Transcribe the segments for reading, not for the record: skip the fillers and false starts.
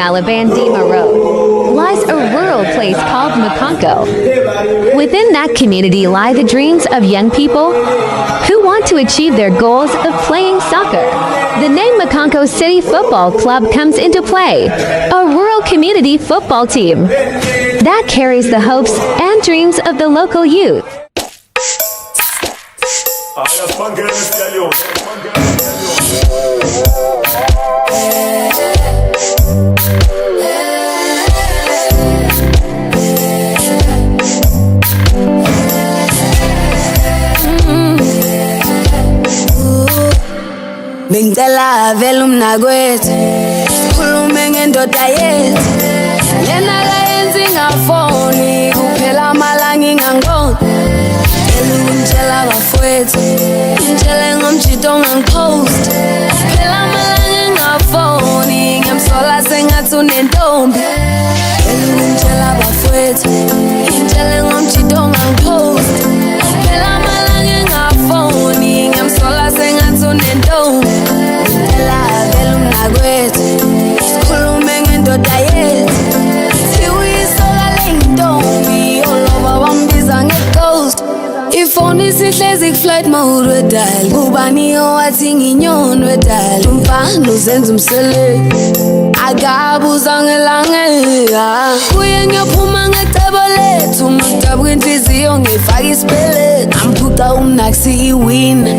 Malabandima Road, lies a rural place called Makonko. Within that community lie the dreams of young people who want to achieve their goals of playing soccer. The name Makonko City Football Club comes into play, a rural community football team that carries the hopes and dreams of the local youth. Bengicela vele umnakwethu sikhulume ngendoda yethu lena kayenzi ngafoni kuphela amalanga ingangiboni ngicela bafowethu ngitshele ngomjito ongangiphost kuphela amalanga ingafoni ngiyamsola sengathi unentombi ngicela bafowethu ngitshele ngomjito ongangiphost kuphela amalanga ingafoni ngiyamsola sengathi unentombi sikhulume ngendoda yethu siwisola lentombi oloba wambiza nge-ghost ifoni isihlezi ku-flight mode wedal ubani owathi nginyoni wedal umfana uzenza umsele akabuza ngelangeka kuye ngiyophuma ngecebo lethu madabuka inhliziyo ngifaka isibeleti amphuca umnaksi iwina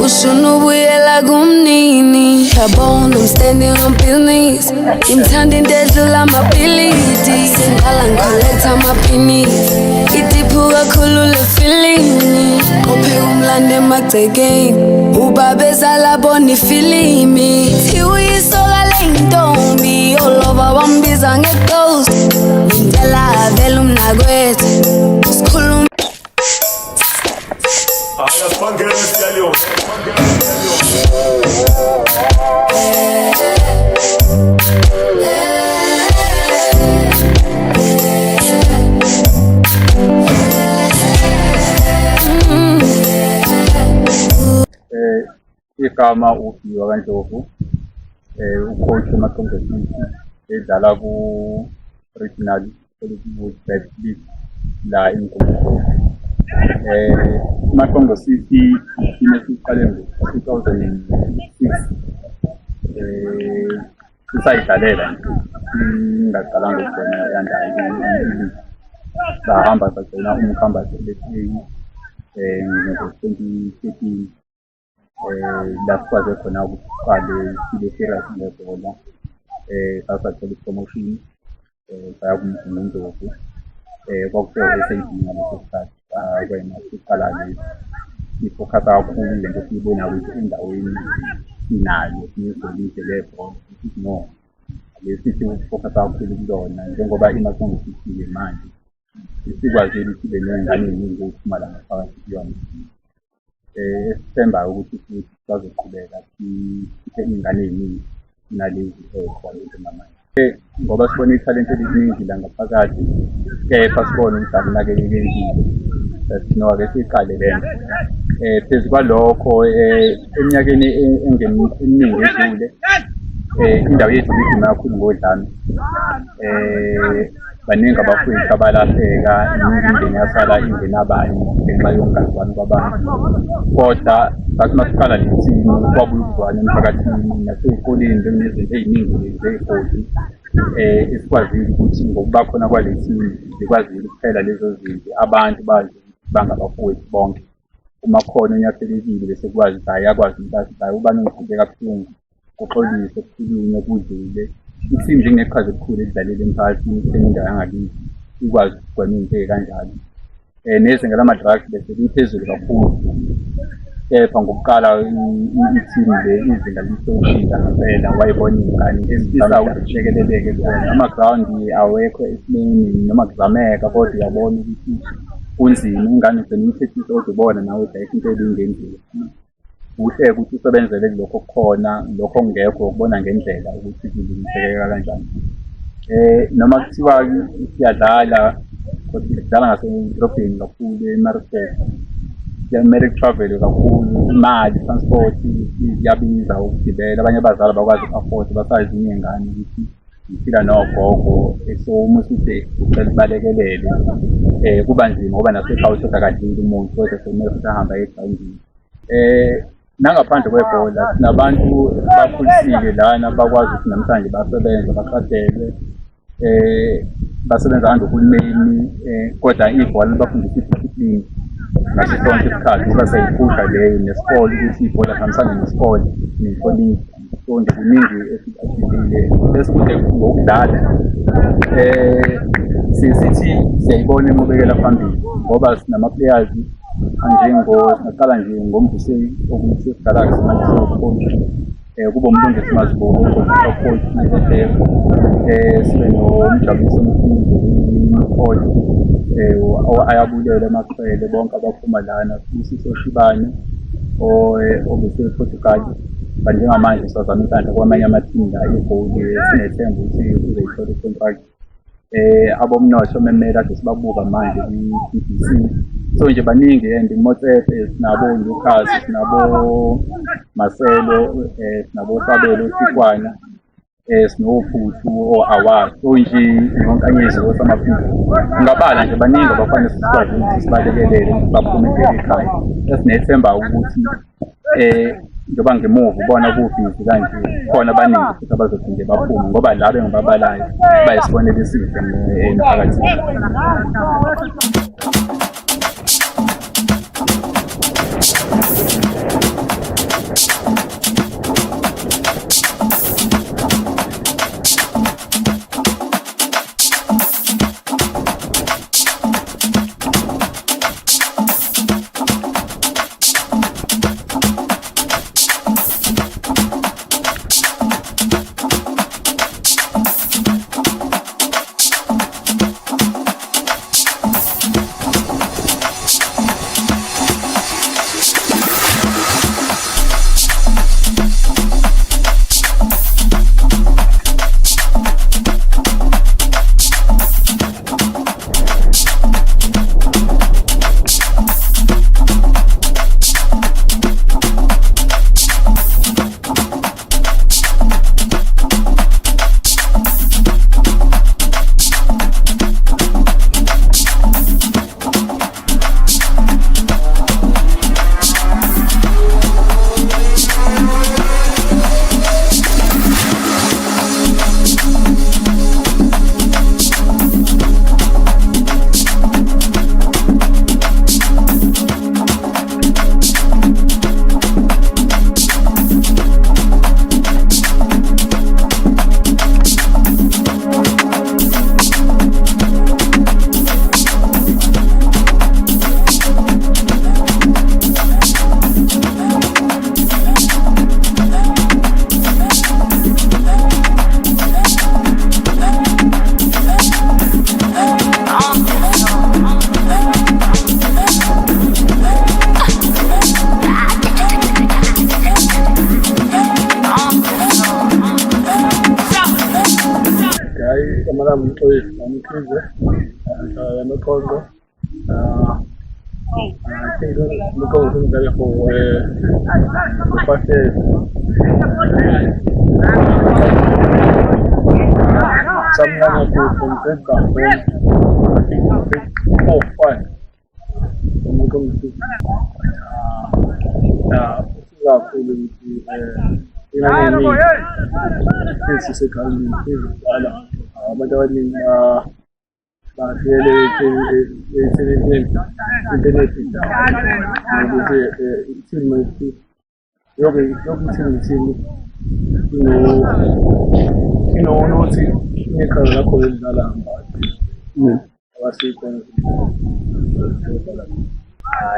ushuna ubuyela kumnini yabona I'm standing on business ngimthanda into edlula amabhilidi sengqala ngicollecta amaphinithi idiphu kakhulu le feeling upheka umlando emagcekeni ubabezala bona ifilimi thiwisoka lentombi oloba wambiza nge-ghost ngicela vele umnakwethu sikhuluma igama uPhiwa kaNdlovu ucoach eMakonko City edlala ku regional Witbet League la eMkobokobo. Makonko City ithime siqale ngo-2006 sisayidlalela ingaqalanga ukubona yandala sahamba sagcina umkhambazo ngo-2013 la sikwaze khona ukuqale sibe serious ngebhola sasathola ipromotion saya kuMndlovu kwakuseSAB ngaleso sikhathi kwena siqala ifocus kakhulu lento siyibona ukuthi endaweni inayo siyizolise lebhola no lesithi ukufocus kakhulu kulona njengoba iMakonko City manje sikwazi ukuthi sibe nengane eningi ukuphuma la ngaphakathi kuyona esithemba ukuthi futhi sizoqhubeka siphe ingane eziningi nalezi khona njengamanje ngoba sibona ithalente eliningi la ngaphakathi kepha sibona ukuthi akunakelekile sinoke siqale lento phezu kwalokho eminyakeni eminingi edlule indawo yethu iduma kakhulu ngodlame baningi abafowethu abalahleka imindeni yasala ingenabani ngenxa yokungazwani kwabantu kodwa sathi masiqala lethini kwabuya ukuzwana emphakathini nasey'koleni njengezinto ey'ningi zey'godi esikwazile ukuthi ngokuba khona kwalethini zikwazile ukuphela lezo zinto abantu bazi bangabafowethu bonke uma khona onyakelekile bese kwazi ukuthi hayi akwazi ukuthi athi hayi ubani ngiqhubeka kabuhlungu kuxolise kukhulunywe kudlule isim njengeqhaza elikhulu elidlalele emphakathini indawo yangakithi ikwazi ukugwema into kanjalo nezinga lama-drugs bese liphezulu kakhulu kepha ngokuqala i-team le izinga lisoshintsha ngempela wayibona ingane ezifisa ukuthi zishekeleleke khona ama-ground awekho esimeni noma kuzameka kodwa uyabona ukuthi kunzima ingane ugcina uyithethisa odubona nawe dayisa into elingenzile kuhle ukuthi usebenzele lokho kukhona lokho kungekho ukubona ngendlela ukuthi kulungiseka kanjani noma kuthiwa siyadlala kodwa sidlala ngasedrobheni kakhulu eMaritzburg American travel kakhulu imali transport iyabiza ukugibela abanye abazali bakwazi uku-afford basazi ingane ukuthi ngiphila nogogo so uma usuthi ucela ubalekelele kuba nzima ngoba nasekhaya ushota kadlile umuntu kodwa sekumele futhi ahambe aye egrawundini. Nangaphandle kwebhola sinabantu bakhulisile lana bakwazi ukuthi namhlanje basebenza baqadelwe basebenza ngaphandle uhulumeni kodwa ibhola libafundisa idiscipline ngaso sonke isikhathi ngoba seyiphusha leyo nesikole ukuthi ibhola lihambisane nesikole nenhlonipho. So nje kuningi esiphile bese kuthi ngokudlala sithi siyayibona inqubekela phambili ngoba sinama-players singaqala nje ngoMduseni okuthi esigalaxy manje sewucoach kube uMlungisi Mazibuko coach sibe noMjabuliso Mkhize coach ayabulela amaqele bonke abaphuma lana uSiso Shibane obese-Portugal kanti njengamanje sizama isandla kwamanye ama-team la igoli sinethemba ukuthi uzoyithola i-contract. Abomnotho memele kade sibabuka manje i-BBC so nje baningi and Motsepe sinabo Lucas sinabo Marcelo sinabo Sabelo Sikwana sinophuthu o-Award so nje nonkanyezi osamaphiko ngabala nje baningi abafana sikwazi ukuthi sibalekelele baphumelele ekhaya esinethemba ukuthi njengoba ngemuva ubona kubhizi kanje khona abaningi futhi abazophinde baphume ngoba la bengababalayo bayisibonela esihle emphakathini. Mkhize Mkongo I think Mkongo is there for the first year. Someone from Denmark, I think 4 or 5 Mkongo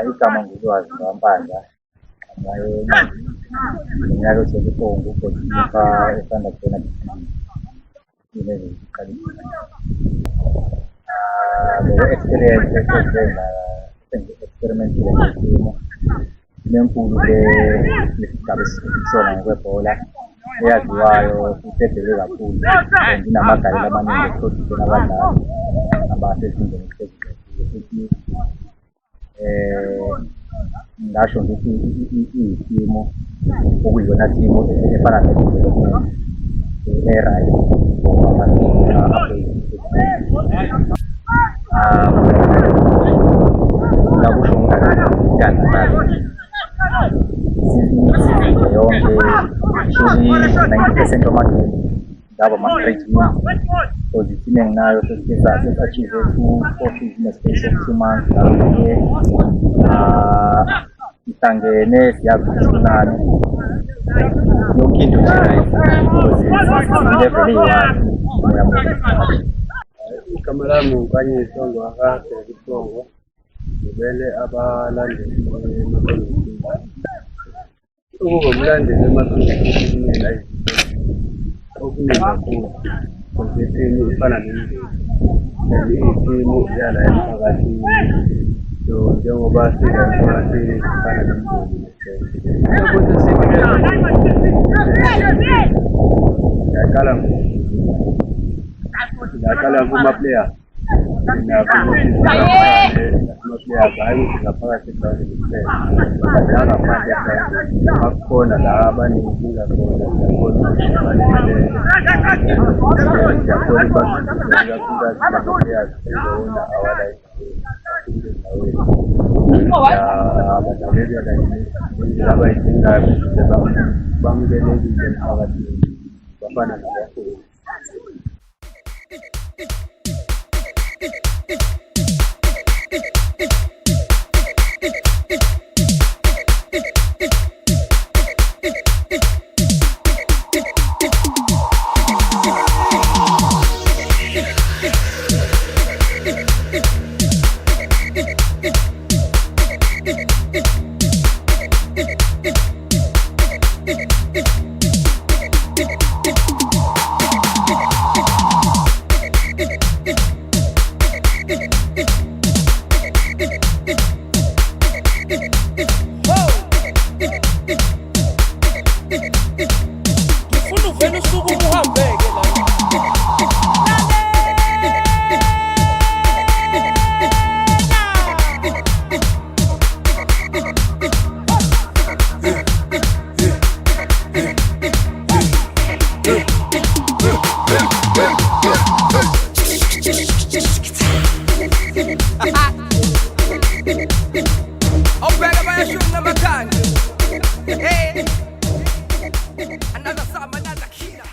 igama ngulwazi ngampanda ngayo ngiyalo sekongo kodwa esanda khona ile iqali le experience esenzela experiment lesimo nenkulu lesigaba sona kwebhola eyaziwayo sithembele kakhulu nginamagayela amaningi futhi nabadlali abasezingeni eliphezulu futhi ngasho ngithi isimo okuyona simo efana nedevelopment e-right for amasiko ngakusho kanjani sizinde yonke shuli 90% wamagame ngaba ma-straight win because ithim enginayo sesi-achieve 2 trophies in a space of 2 months lapho-ke sihlangene siyavumelana yonke into nje right because level eyi-one uyamuva. Igama lami ukanye isongo akade isongo ngibele abalandeli emakhonjisini ukungomlandeli emakhonjisini kumele okuningi kakhulu kompethini ifana nemindeni iy'timu yala emphakathini so njengoba sisemphakathini sifana nemindeni ngiyaqala kuma-player ama-players hhayi ukuthi ngaphakathi egrawundini kuphela nangaphandle egrawundini bakhona la abanenkinga khona siyakhona ukuthi balelele siyakhona ikakhulukazi ama-players ezona awala abadlaleli abayidingayo ukuthi bamukelekile emphakathini bafana nabafundi. Ngifuna uvela usuku uhambeke another summer, another killer.